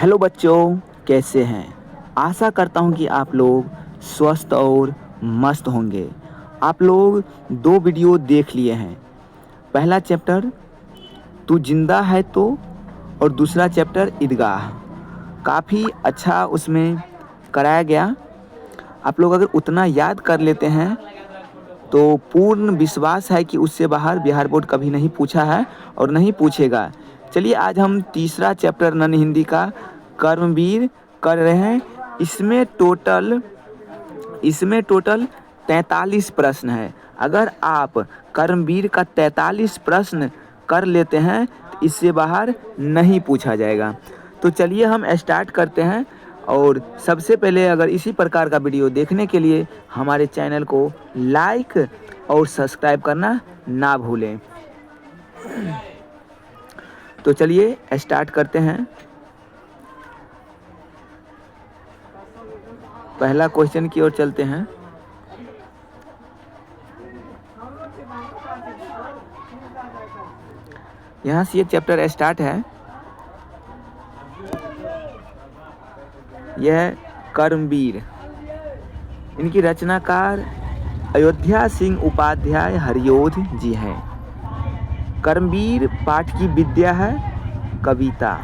Hello बच्चों, कैसे हैं। आशा करता हूं कि आप लोग स्वस्थ और मस्त होंगे। आप लोग दो वीडियो देख लिए हैं। पहला चैप्टर तू जिंदा है तो, और दूसरा चैप्टर ईदगाह। काफ़ी अच्छा उसमें कराया गया। आप लोग अगर उतना याद कर लेते हैं तो पूर्ण विश्वास है कि उससे बाहर बिहार बोर्ड कभी नहीं पूछा है और नहीं पूछेगा। चलिए आज हम तीसरा चैप्टर नन हिंदी का कर्मवीर कर रहे हैं। इसमें टोटल 43 प्रश्न है। अगर आप कर्मवीर का 43 प्रश्न कर लेते हैं तो इससे बाहर नहीं पूछा जाएगा। तो चलिए हम स्टार्ट करते हैं। और सबसे पहले अगर इसी प्रकार का वीडियो देखने के लिए हमारे चैनल को लाइक और सब्सक्राइब करना ना भूलें। तो चलिए स्टार्ट करते हैं। पहला क्वेश्चन की ओर चलते हैं। यहाँ से ये चैप्टर स्टार्ट है। यह कर्मवीर, इनकी रचनाकार अयोध्या सिंह उपाध्याय हरियोध जी हैं। कर्मवीर पाठ की विद्या है कविता।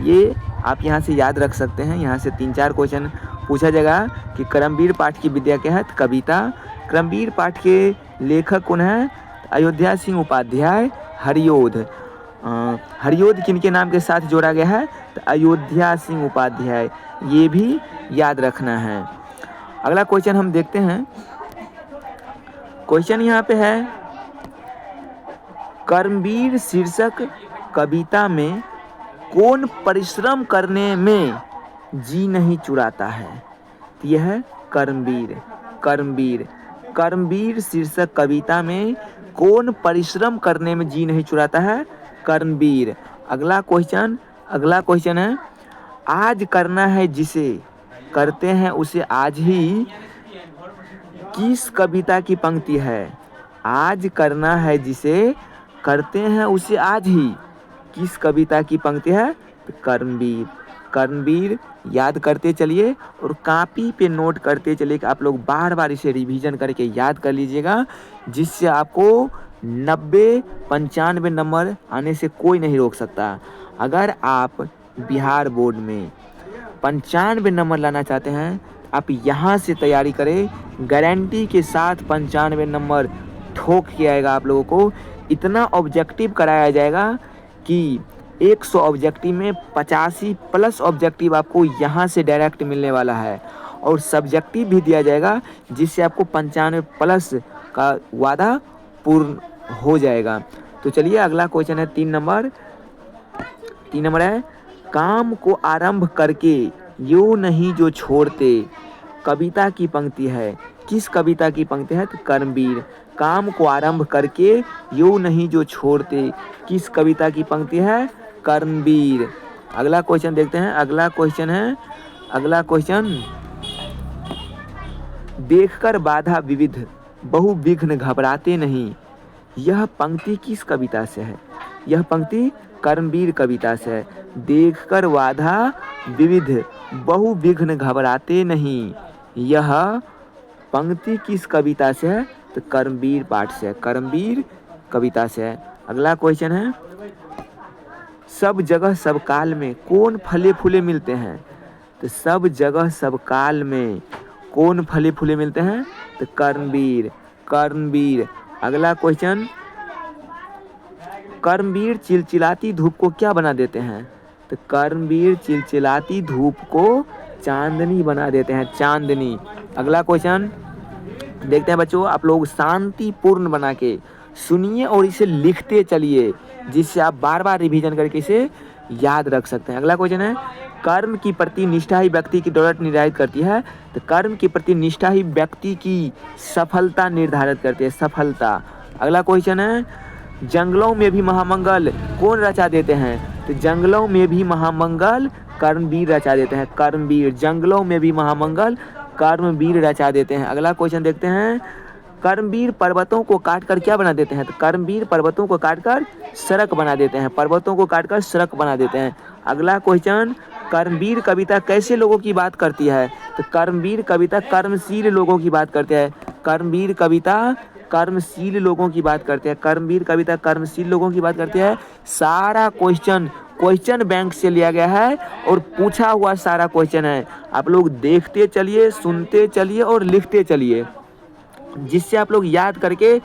ये आप यहाँ से याद रख सकते हैं। यहाँ से 3-4 क्वेश्चन पूछा जाएगा कि कर्मवीर पाठ की विद्या क्या है, तो कविता। कर्मवीर पाठ के लेखक कौन है, अयोध्या सिंह उपाध्याय हरियोध। हरियोध किनके नाम के साथ जोड़ा गया है, तो अयोध्या सिंह उपाध्याय। ये भी याद रखना है। अगला क्वेश्चन हम देखते हैं। क्वेश्चन यहाँ पे है, कर्मवीर शीर्षक कविता में कौन परिश्रम करने में जी नहीं चुराता है। तो यह है कर्मवीर शीर्षक कविता में कौन परिश्रम करने में जी नहीं चुराता है, कर्मवीर। अगला क्वेश्चन है, आज करना है जिसे करते हैं उसे आज ही, किस कविता की पंक्ति है। आज करना है जिसे करते हैं उसे आज ही, किस कविता की पंक्ति है, तो कर्मवीर याद करते चलिए और कॉपी पे नोट करते चलिए कि आप लोग बार बार इसे रिवीजन करके याद कर लीजिएगा, जिससे आपको 90-95 नंबर आने से कोई नहीं रोक सकता। अगर आप बिहार बोर्ड में 95 नंबर लाना चाहते हैं, आप यहाँ से तैयारी करें। गारंटी के साथ 95 नंबर ठोक के आएगा आप लोगों को। इतना ऑब्जेक्टिव कराया जाएगा कि 100 ऑब्जेक्टिव में 85 प्लस ऑब्जेक्टिव आपको यहाँ से डायरेक्ट मिलने वाला है, और सब्जेक्टिव भी दिया जाएगा जिससे आपको 95 प्लस का वादा पूर्ण हो जाएगा। तो चलिए अगला क्वेश्चन है 3 नंबर है, काम को आरंभ करके यूं नहीं जो छोड़ते, कविता की पंक्ति है। किस कविता की पंक्ति है, तो कर्मवीर। काम को आरंभ करके यूं नहीं जो छोड़ते, किस कविता की पंक्ति है, कर्मवीर। अगला क्वेश्चन देखते हैं। अगला क्वेश्चन देखकर बाधा विविध बहुविघ्न घबराते नहीं, यह पंक्ति किस कविता से है। यह पंक्ति कर्मवीर कविता से है। देखकर बाधा विविध बहुविघ्न घबराते नहीं, यह पंक्ति किस कविता से है, तो कर्मवीर पाठ से है, कर्मवीर कविता से है। अगला क्वेश्चन है, सब जगह सब काल में कौन फले फूले मिलते हैं। तो सब जगह सब काल में कौन फले फूले मिलते हैं, तो कर्मवीर। अगला क्वेश्चन, कर्मवीर चिलचिलाती धूप को क्या बना देते हैं, तो कर्मवीर चिलचिलाती धूप को चांदनी बना देते हैं, चांदनी। अगला क्वेश्चन देखते हैं बच्चों। आप लोग शांतिपूर्ण बना के सुनिए और इसे लिखते चलिए, जिससे आप बार बार रिवीजन करके इसे याद रख सकते हैं। अगला क्वेश्चन है, कर्म की प्रति निष्ठा ही व्यक्ति की दौलत निर्धारित करती है। तो कर्म की प्रति निष्ठा ही व्यक्ति की सफलता निर्धारित करती है, सफलता। अगला क्वेश्चन है, जंगलों में भी महामंगल कौन रचा देते हैं। तो जंगलों में भी महामंगल कर्मवीर रचा देते हैं, कर्मवीर। जंगलों में भी महामंगल कर्मवीर रचा देते हैं। अगला क्वेश्चन देखते हैं, कर्मवीर पर्वतों को काटकर क्या बना देते हैं। तो कर्मवीर पर्वतों को काटकर सड़क बना देते हैं, पर्वतों को काटकर सड़क बना देते हैं। अगला क्वेश्चन, कर्मवीर कविता कैसे लोगों की बात करती है? तो कर्मवीर कविता कर्मशील लोगों की बात करती है। कर्मवीर कविता कर्मशील लोगों की बात करते हैं। कर्मवीर कविता कर्मशील लोगों की बात करती है। सारा क्वेश्चन बैंक से लिया गया है और पूछा हुआ सारा क्वेश्चन है। आप लोग देखते चलिए, सुनते चलिए और लिखते चलिए, जिससे आप लोग याद करके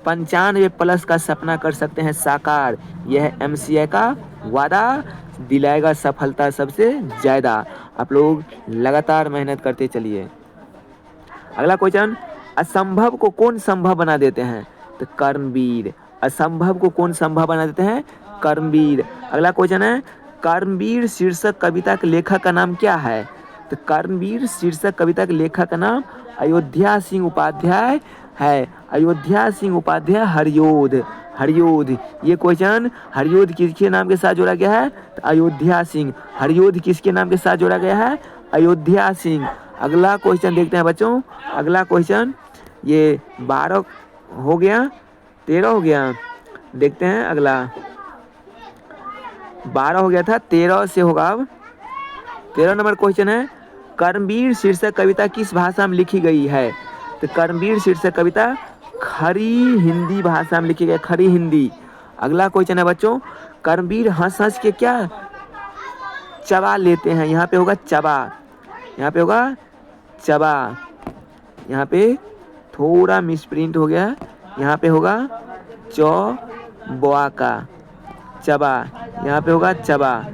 95+ का सपना कर सकते हैं साकार। यह MCI का वादा दिलाएगा सफलता सबसे ज़्यादा। आप लोग लगातार मेहनत करते चलिए। अगला क्वेश्चन, असंभव को कौन संभव बना देते हैं? तो कर्मवीर। असंभव को कौन संभव बना देते हैं? कर्मवीर। अगला क्वेश्चन है, कर्मवीर शीर्षक कविता के लेखक का नाम क्या है? तो कर्मवीर शीर्षक कविता के लेखक का नाम अयोध्या सिंह उपाध्याय है। अयोध्या सिंह उपाध्याय हरियोध। हरियोध, ये क्वेश्चन हरियोध किसके नाम के साथ जोड़ा गया है? तो अयोध्या सिंह। हरियोध किसके नाम के साथ जोड़ा गया है? अयोध्या सिंह। अगला क्वेश्चन देखते हैं बच्चों। अगला क्वेश्चन, ये 12 हो गया, 13 हो गया, देखते हैं अगला। 12 हो गया था, 13 से होगा अब। 13 नंबर क्वेश्चन है, कर्मवीर शीर्षक कविता किस भाषा में लिखी गई है? तो कर्मवीर शीर्षक कविता खड़ी हिंदी भाषा में लिखी गई, खड़ी हिंदी। अगला क्वेश्चन है बच्चों, कर्मवीर हंस हंस के क्या चबा लेते हैं? यहाँ पे होगा चबा, यहाँ पे होगा चबा, यहाँ पे थोड़ा मिसप्रिंट हो गया, यहाँ पे होगा चौबा का चबा, यहाँ पे होगा चबा।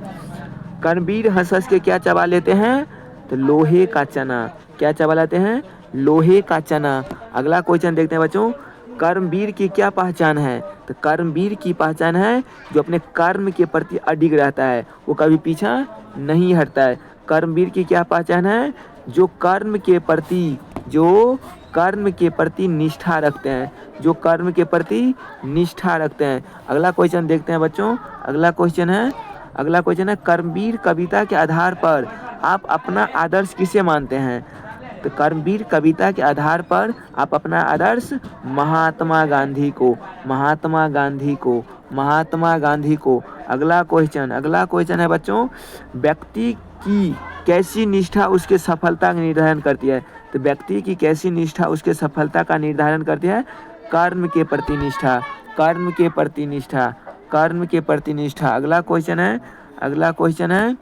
कर्मवीर हंस हंस के क्या चबा लेते हैं? तो लोहे का चना। क्या चबा लेते हैं? लोहे का चना। अगला क्वेश्चन देखते हैं बच्चों, कर्मवीर की क्या पहचान है? तो कर्मवीर की पहचान है जो अपने कर्म के प्रति अडिग रहता है, वो कभी पीछा नहीं हटता है। कर्मवीर की क्या पहचान है? जो कर्म के प्रति निष्ठा रखते हैं, जो कर्म के प्रति निष्ठा रखते हैं। अगला क्वेश्चन देखते हैं बच्चों। अगला क्वेश्चन है, कर्मवीर कविता के आधार पर आप अपना आदर्श किसे मानते हैं? तो कर्मवीर कविता के आधार पर आप अपना आदर्श महात्मा गांधी को, महात्मा गांधी को, महात्मा गांधी को। अगला क्वेश्चन है बच्चों, व्यक्ति की कैसी निष्ठा उसके सफलता का निर्धारण करती है? तो व्यक्ति की कैसी निष्ठा उसके सफलता का निर्धारण करती है? कर्म के प्रति निष्ठा, कर्म के प्रति निष्ठा, कर्म के प्रति निष्ठा। अगला क्वेश्चन है,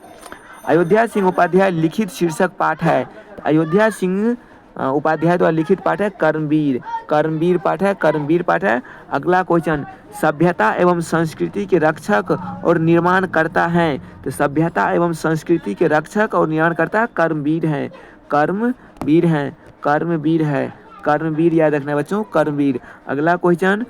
अयोध्या सिंह उपाध्याय लिखित शीर्षक पाठ है। अयोध्या सिंह उपाध्याय द्वारा लिखित पाठ है कर्मवीर, कर्मवीर पाठ है, कर्मवीर पाठ है। अगला क्वेश्चन, सभ्यता एवं संस्कृति के रक्षक और निर्माणकर्ता हैं। तो सभ्यता एवं संस्कृति के रक्षक और निर्माणकर्ता कर्मवीर हैं, कर्मवीर हैं, कर्मवीर है, कर्मवीर याद रखना है बच्चों, कर्मवीर। अगला क्वेश्चन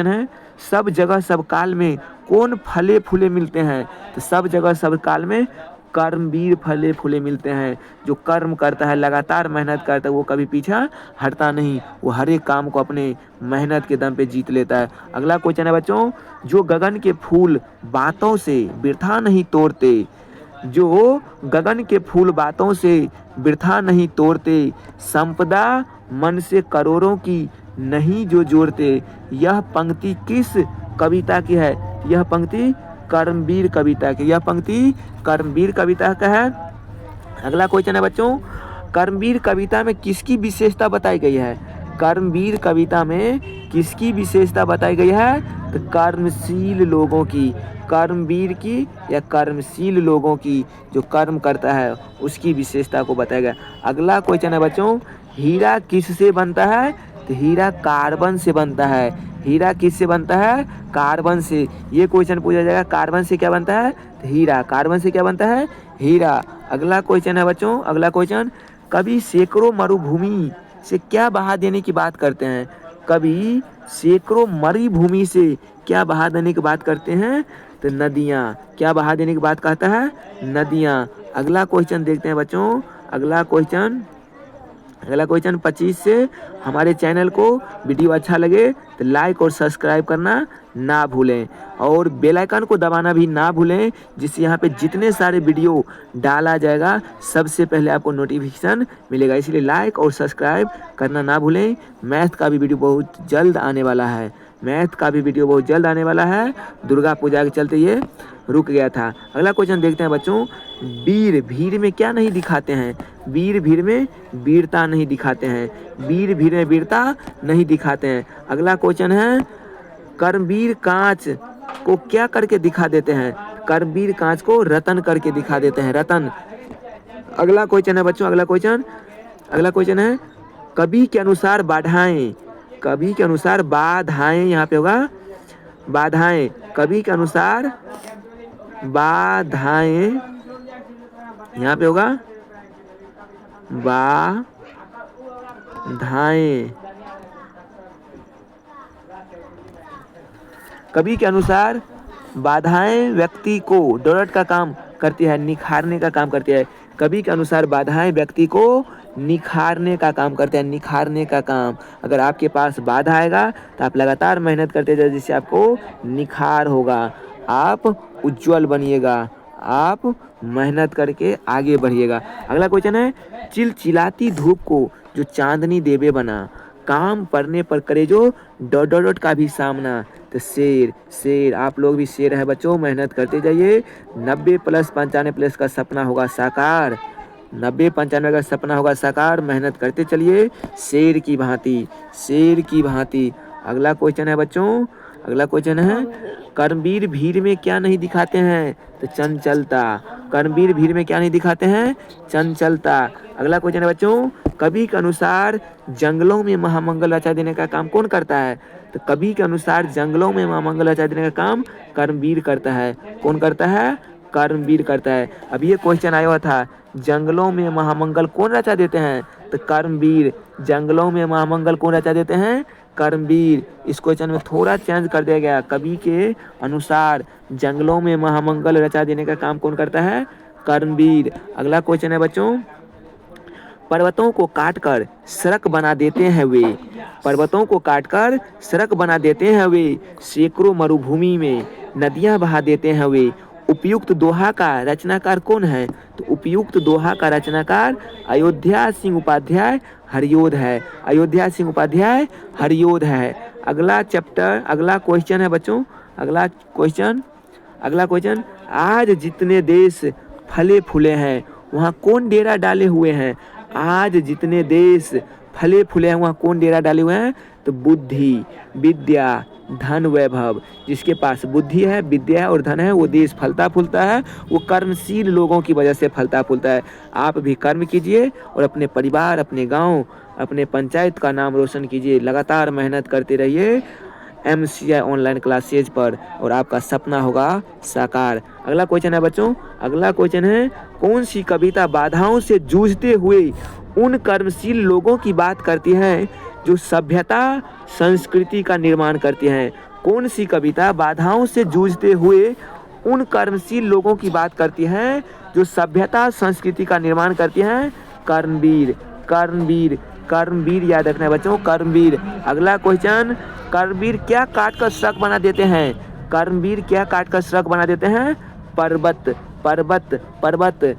है, सब जगह सब काल में कौन फले फूले मिलते हैं? तो सब जगह सब काल में कर्मवीर फले फूले मिलते हैं। जो कर्म करता है, लगातार मेहनत करता है, वो कभी पीछा हटता नहीं, वो हर एक काम को अपने मेहनत के दम पे जीत लेता है। अगला क्वेश्चन है बच्चों, जो गगन के फूल बातों से बिरथा नहीं तोड़ते, जो गगन के फूल बातों से बिरथा नहीं तोड़ते, संपदा मन से करोड़ों की नहीं जो जोड़ते, यह पंक्ति किस कविता की है? यह पंक्ति कर्मवीर कविता की, यह पंक्ति कर्मवीर कविता का है। अगला क्वेश्चन है बच्चों, कर्मवीर कविता में किसकी विशेषता बताई गई है? कर्मवीर कविता में किसकी विशेषता बताई गई है? तो कर्मशील लोगों की, कर्मवीर की या कर्मशील लोगों की, जो कर्म करता है उसकी विशेषता को बताया गया। अगला क्वेश्चन है बच्चों, हीरा किससे बनता है? तो हीरा कार्बन से बनता है। हीरा किससे बनता है? कार्बन से। ये क्वेश्चन पूछा जाएगा, कार्बन से क्या बनता है? तो हीरा। कार्बन से क्या बनता है? हीरा। अगला क्वेश्चन है बच्चों, अगला क्वेश्चन, कभी सैकड़ों मरुभूमि से क्या बहा देने की बात करते हैं? कभी सैकड़ों मरुभूमि से क्या बहा देने की बात करते हैं? तो नदियाँ। क्या बहा देने की बात कहता है? नदियाँ। अगला क्वेश्चन देखते हैं बच्चों। अगला क्वेश्चन 25 से। हमारे चैनल को वीडियो अच्छा लगे तो लाइक और सब्सक्राइब करना ना भूलें और बेल आइकन को दबाना भी ना भूलें, जिससे यहाँ पे जितने सारे वीडियो डाला जाएगा सबसे पहले आपको नोटिफिकेशन मिलेगा। इसलिए लाइक और सब्सक्राइब करना ना भूलें। मैथ का भी वीडियो बहुत जल्द आने वाला है, मैथ का भी वीडियो बहुत जल्द आने वाला है। दुर्गा पूजा के चलते ये रुक गया था। अगला क्वेश्चन देखते हैं बच्चों, वीर भीड़ में क्या नहीं दिखाते हैं? वीर भीड़ में वीरता नहीं दिखाते हैं। वीर भीड़ में वीरता नहीं दिखाते हैं। अगला क्वेश्चन है, कर्मवीर कांच को क्या करके दिखा देते हैं? कर्मवीर कांच को रतन करके दिखा देते हैं, रतन। अगला क्वेश्चन है बच्चों, अगला क्वेश्चन है, कवि के अनुसार बाधाएं, कवि के अनुसार बाधाएं, यहाँ पे होगा बाधाएं, कवि के अनुसार बाधाएं, यहाँ पे होगा बाधाएं। कवि के अनुसार बाधाएं व्यक्ति को डेवलप का काम करती है, निखारने का काम करती है। कवि के अनुसार बाधाएं व्यक्ति को निखारने का काम करते हैं, निखारने का काम। अगर आपके पास बाधा आएगा तो आप लगातार मेहनत करते जाइए, जिससे आपको निखार होगा, आप उज्जवल बनिएगा, आप मेहनत करके आगे बढ़िएगा। अगला क्वेश्चन है, चिलचिलाती धूप को जो चांदनी देवे बना, काम पड़ने पर करे जो डॉट डॉट डॉट का भी सामना। तो शेर, शेर, आप लोग भी शेर है बच्चों, मेहनत करते जाइए। 90 प्लस 95 प्लस का सपना होगा साकार, 90 95 का सपना होगा साकार, मेहनत करते चलिए शेर की भांति, शेर की भांति। अगला क्वेश्चन है बच्चों, अगला क्वेश्चन है, कर्मवीर भीड़ में क्या नहीं दिखाते हैं? तो चंचलता। कर्मवीर भीड़ में क्या नहीं दिखाते हैं? चंचलता। अगला क्वेश्चन है बच्चों, कवि के अनुसार जंगलों में महामंगल रचा देने का काम कौन करता है? तो कवि के अनुसार जंगलों में महामंगल रचा देने का काम कर्मवीर करता है। कौन करता है? कर्मवीर करता है। अब ये क्वेश्चन आया हुआ था, जंगलों में महामंगल कौन रचा देते हैं? तो कर्मवीर। जंगलों में महामंगल कौन रचा देते हैं? कर्मवीर। इस क्वेश्चन में थोड़ा चेंज कर दिया गया, कवि के अनुसार जंगलों में महामंगल रचा देने का काम कौन करता है? कर्मवीर। अगला क्वेश्चन है बच्चों, पर्वतों को काटकर सड़क बना देते हैं वे, पर्वतों को काटकर सड़क बना देते हैं वे, सैकड़ों मरुभूमि में नदियां बहा देते हैं वे। उपयुक्त दोहा का रचनाकार कौन है? तो उपयुक्त दोहा का रचनाकार अयोध्या सिंह उपाध्याय हरियोध है, अयोध्या सिंह उपाध्याय हरियोध है। अगला चैप्टर, अगला क्वेश्चन है बच्चों, अगला क्वेश्चन, आज जितने देश फले फूले हैं वहाँ कौन डेरा डाले हुए हैं? आज जितने देश फले फूले हैं वहाँ कौन डेरा डाले हुए हैं? तो बुद्धि, विद्या, धन, वैभव। जिसके पास बुद्धि है, विद्या है और धन है, वो देश फलता फूलता है, वो कर्मशील लोगों की वजह से फलता फूलता है। आप भी कर्म कीजिए और अपने परिवार, अपने गांव, अपने पंचायत का नाम रोशन कीजिए। लगातार मेहनत करते रहिए MCI ऑनलाइन क्लासेज पर और आपका सपना होगा साकार। अगला क्वेश्चन है बच्चों, अगला क्वेश्चन है, कौन सी कविता बाधाओं से जूझते हुए उन कर्मशील लोगों की बात करती है जो सभ्यता संस्कृति का निर्माण करते हैं? कौन सी कविता बाधाओं से जूझते हुए उन कर्मशील लोगों की बात करती है जो सभ्यता संस्कृति का निर्माण करती हैं? कर्मवीर, कर्मवीर, कर्मवीर याद रखना है बच्चों, कर्मवीर। अगला क्वेश्चन, कर्मवीर क्या काट कर सड़क बना देते हैं? कर्मवीर क्या काट कर सड़क बना देते हैं? पर्वत, पर्वत, पर्वत।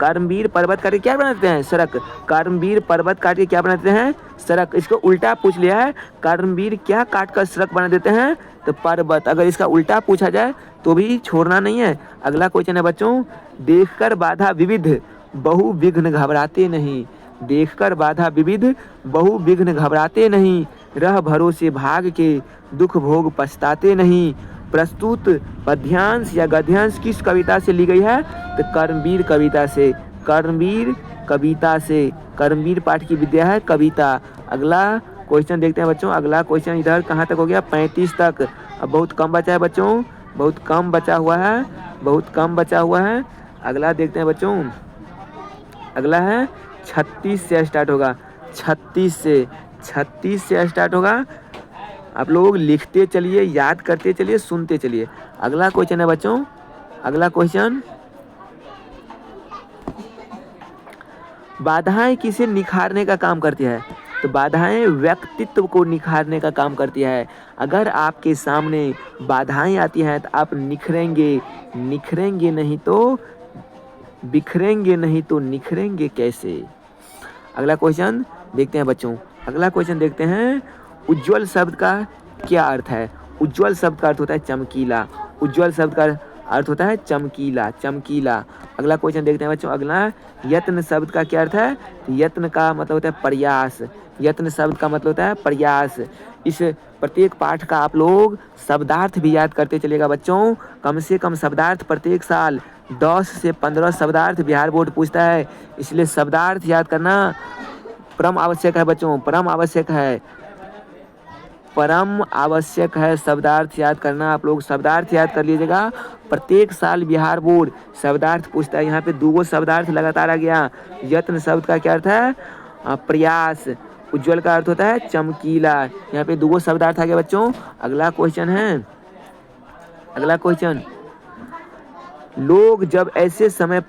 कर्मवीर पर्वत काट के क्या बनाते हैं? सड़क। कर्मवीर पर्वत काट के क्या बनाते हैं? सड़क। इसको उल्टा पूछ लिया है, कर्मवीर क्या काट कर सड़क बना देते हैं? तो पर्वत। अगर इसका उल्टा पूछा जाए तो भी छोड़ना नहीं है। अगला क्वेश्चन है बच्चों, देखकर बाधा विविध बहु विघ्न घबराते नहीं, देखकर बाधा विविध बहु विघ्न घबराते नहीं, रह भरोसे भाग के दुख भोग पछताते नहीं। प्रस्तुत पद्यांश या गद्यांश किस कविता से ली गई है? तो कर्मवीर कविता से, कर्मवीर कविता से। कर्मवीर पाठ की विद्या है कविता। अगला क्वेश्चन देखते हैं बच्चों, अगला क्वेश्चन इधर कहाँ तक हो गया? 35 तक। अब बहुत कम बचा है बच्चों, बहुत कम बचा हुआ है, बहुत कम बचा हुआ है। अगला देखते हैं बच्चों, अगला है 36 से स्टार्ट होगा, 36 से स्टार्ट होगा। आप लोग लिखते चलिए, याद करते चलिए, सुनते चलिए। अगला क्वेश्चन है बच्चों, अगला क्वेश्चन, बाधाएं किसे निखारने का काम करती है? तो बाधाएं व्यक्तित्व को निखारने का काम करती है। अगर आपके सामने बाधाएं आती हैं तो आप निखरेंगे, निखरेंगे नहीं तो बिखरेंगे नहीं तो निखरेंगे कैसे? अगला क्वेश्चन देखते हैं बच्चों, अगला क्वेश्चन देखते हैं, उज्जवल शब्द का क्या अर्थ है? उज्जवल शब्द का अर्थ होता है चमकीला, उज्ज्वल शब्द का अर्थ होता है चमकीला, चमकीला। अगला क्वेश्चन देखते हैं बच्चों। अगला, यत्न शब्द का क्या अर्थ है? यत्न का मतलब होता है प्रयास। यत्न शब्द का मतलब होता है प्रयास। इस प्रत्येक पाठ का आप लोग शब्दार्थ भी याद करते चलिएगा बच्चों। कम से कम शब्दार्थ प्रत्येक साल 10 से 15 शब्दार्थ बिहार बोर्ड पूछता है, इसलिए शब्दार्थ याद करना परम आवश्यक है बच्चों, परम आवश्यक है, परम आवश्यक है शब्दार्थ याद करना। आप लोग शब्दार्थ याद कर लीजिएगा। प्रत्येक साल बिहार बोर्ड शब्दार्थ पूछता है। यहाँ पे 2 शब्दार्थ लगातार आ गया। यत्न शब्द का क्या अर्थ है? प्रयास। उज्ज्वल का अर्थ होता है चमकीला। यहाँ पे 2 शब्दार्थ आ गया बच्चों। अगला क्वेश्चन है, अगला क्वेश्चन, लोग जब ऐसे समय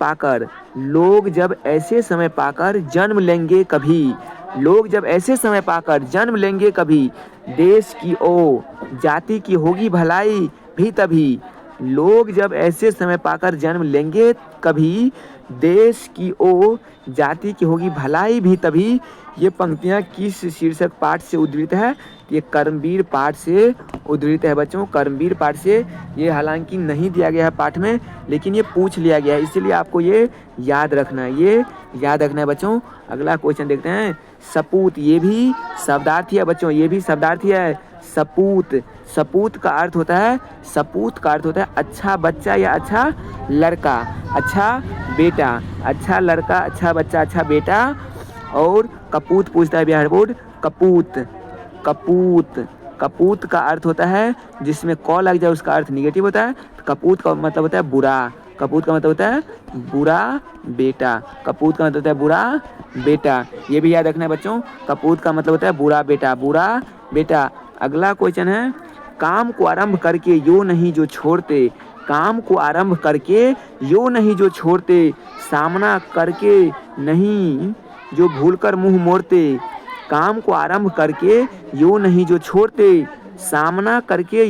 पाकर जन्म लेंगे कभी, लोग जब ऐसे समय पाकर जन्म लेंगे कभी, देश की ओ जाति की होगी भलाई भी तभी। लोग जब ऐसे समय पाकर जन्म लेंगे कभी, देश की ओ जाति की होगी भलाई भी तभी। ये पंक्तियाँ किस शीर्षक पाठ से उद्धृत है? ये कर्मवीर पाठ से उद्धृत है बच्चों, कर्मवीर पाठ से। ये हालांकि नहीं दिया गया है पाठ में, लेकिन ये पूछ लिया गया है, इसीलिए आपको ये याद रखना है, ये याद रखना है बच्चों। अगला क्वेश्चन देखते हैं। सपूत, ये भी शब्दार्थी है बच्चों, ये भी शब्दार्थी है। सपूत, सपूत का अर्थ होता है, सपूत का अर्थ होता है अच्छा बच्चा या अच्छा लड़का, अच्छा बेटा, अच्छा लड़का, अच्छा बच्चा, अच्छा बेटा। और कपूत पूछता है बिहार बोर्ड, कपूत, कपूत, कपूत का अर्थ होता है जिसमें क लग जाए उसका अर्थ निगेटिव होता है। कपूत का मतलब होता है बुरा, कपूत का मतलब होता है बुरा बेटा, कपूत का मतलब होता है बुरा बेटा। ये भी याद रखना है बच्चों, कपूत का मतलब होता है बुरा बेटा, बुरा बेटा। अगला क्वेश्चन है, काम को आरंभ करके यो नहीं जो छोड़ते, काम को आरंभ करके यो नहीं जो छोड़ते, सामना करके नहीं जो भूलकर मुंह मोड़ते। काम को आरंभ करके यो नहीं जो छोड़ते, सामना करके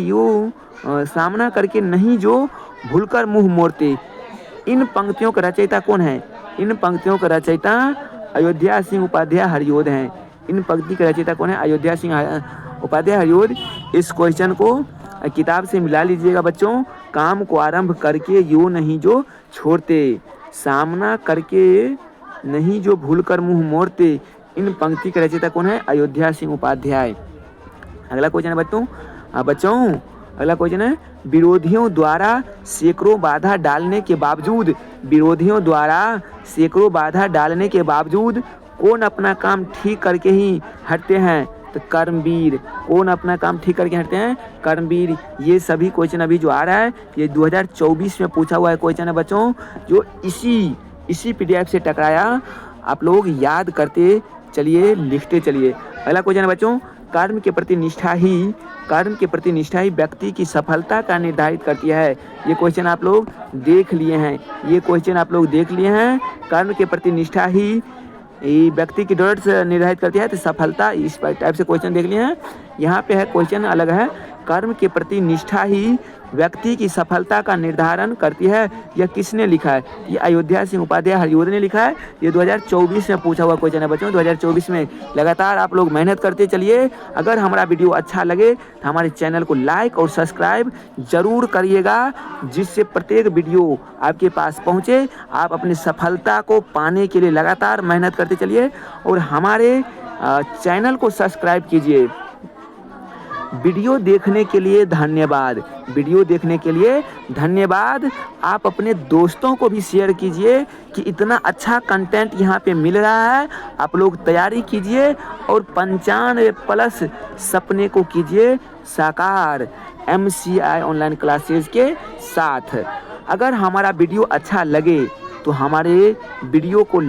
नहीं जो भूलकर मुंह मोड़ते। इन पंक्तियों का रचयिता कौन है? इन पंक्तियों का रचयिता अयोध्या सिंह उपाध्याय हरियोध हैं। इन पंक्ति का रचयिता कौन है? अयोध्या सिंह उपाध्याय हरियोध। इस क्वेश्चन को किताब से मिला लीजिएगा बच्चों। काम को आरंभ करके यो नहीं जो छोड़ते, सामना करके नहीं जो भूलकर मुंह मोड़ते। इन पंक्ति का रचयिता कौन है? अयोध्या सिंह उपाध्याय। अगला क्वेश्चन है बच्चों, अगला क्वेश्चन है, विरोधियों द्वारा सैकड़ों बाधा डालने के बावजूद, विरोधियों द्वारा सैकड़ों बाधा डालने के बावजूद कौन अपना काम ठीक करके ही हटते हैं? तो कर्मवीर। कौन अपना काम ठीक करके हटते हैं? कर्मवीर। ये सभी क्वेश्चन अभी जो आ रहा है ये 2024 में पूछा हुआ है क्वेश्चन है बच्चों, जो इसी PDF से टकराया। आप लोग याद करते चलिए, लिखते चलिए। अगला क्वेश्चन है बच्चों, कर्म के प्रति निष्ठा ही व्यक्ति की सफलता का निर्धारित करती है। ये क्वेश्चन आप लोग देख लिए हैं, ये क्वेश्चन आप लोग देख लिए हैं। कर्म के प्रति निष्ठा ही व्यक्ति की दृढ़ से निर्धारित करती है, तो सफलता, इस टाइप से क्वेश्चन देख लिए हैं। यहाँ पे है क्वेश्चन अलग है, कर्म के प्रति निष्ठा ही व्यक्ति की सफलता का निर्धारण करती है। यह किसने लिखा है? ये अयोध्या सिंह उपाध्याय हरियोध ने लिखा है। ये 2024 में पूछा हुआ क्वेश्चन है बच्चों, 2024 में। लगातार आप लोग मेहनत करते चलिए। अगर हमारा वीडियो अच्छा लगे तो हमारे चैनल को लाइक और सब्सक्राइब जरूर करिएगा, जिससे प्रत्येक वीडियो आपके पास पहुँचे। आप अपनी सफलता को पाने के लिए लगातार मेहनत करते चलिए और हमारे चैनल को सब्सक्राइब कीजिए। वीडियो देखने के लिए धन्यवाद, वीडियो देखने के लिए धन्यवाद। आप अपने दोस्तों को भी शेयर कीजिए कि इतना अच्छा कंटेंट यहाँ पे मिल रहा है। आप लोग तैयारी कीजिए और 95+ सपने को कीजिए साकार MCI ऑनलाइन क्लासेस के साथ। अगर हमारा वीडियो अच्छा लगे तो हमारे वीडियो को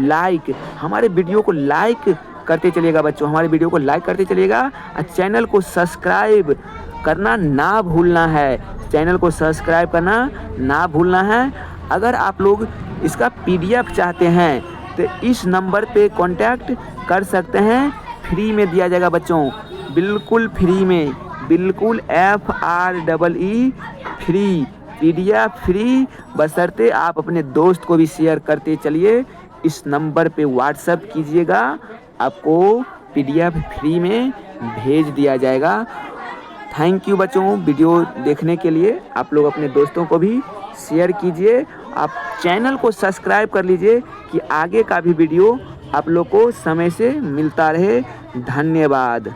लाइक करते चलिएगा बच्चों, हमारे वीडियो को लाइक करते चलिएगा और चैनल को सब्सक्राइब करना ना भूलना है, चैनल को सब्सक्राइब करना ना भूलना है। अगर आप लोग इसका PDF चाहते हैं तो इस नंबर पे कांटेक्ट कर सकते हैं, फ्री में दिया जाएगा बच्चों, बिल्कुल फ्री में, बिल्कुल FREE फ्री, PDF फ्री, बशर्ते आप अपने दोस्त को भी शेयर करते चलिए। इस नंबर पे व्हाट्सएप कीजिएगा, आपको PDF फ्री में भेज दिया जाएगा। थैंक यू बच्चों, वीडियो देखने के लिए। आप लोग अपने दोस्तों को भी शेयर कीजिए, आप चैनल को सब्सक्राइब कर लीजिए कि आगे का भी वीडियो आप लोग को समय से मिलता रहे। धन्यवाद।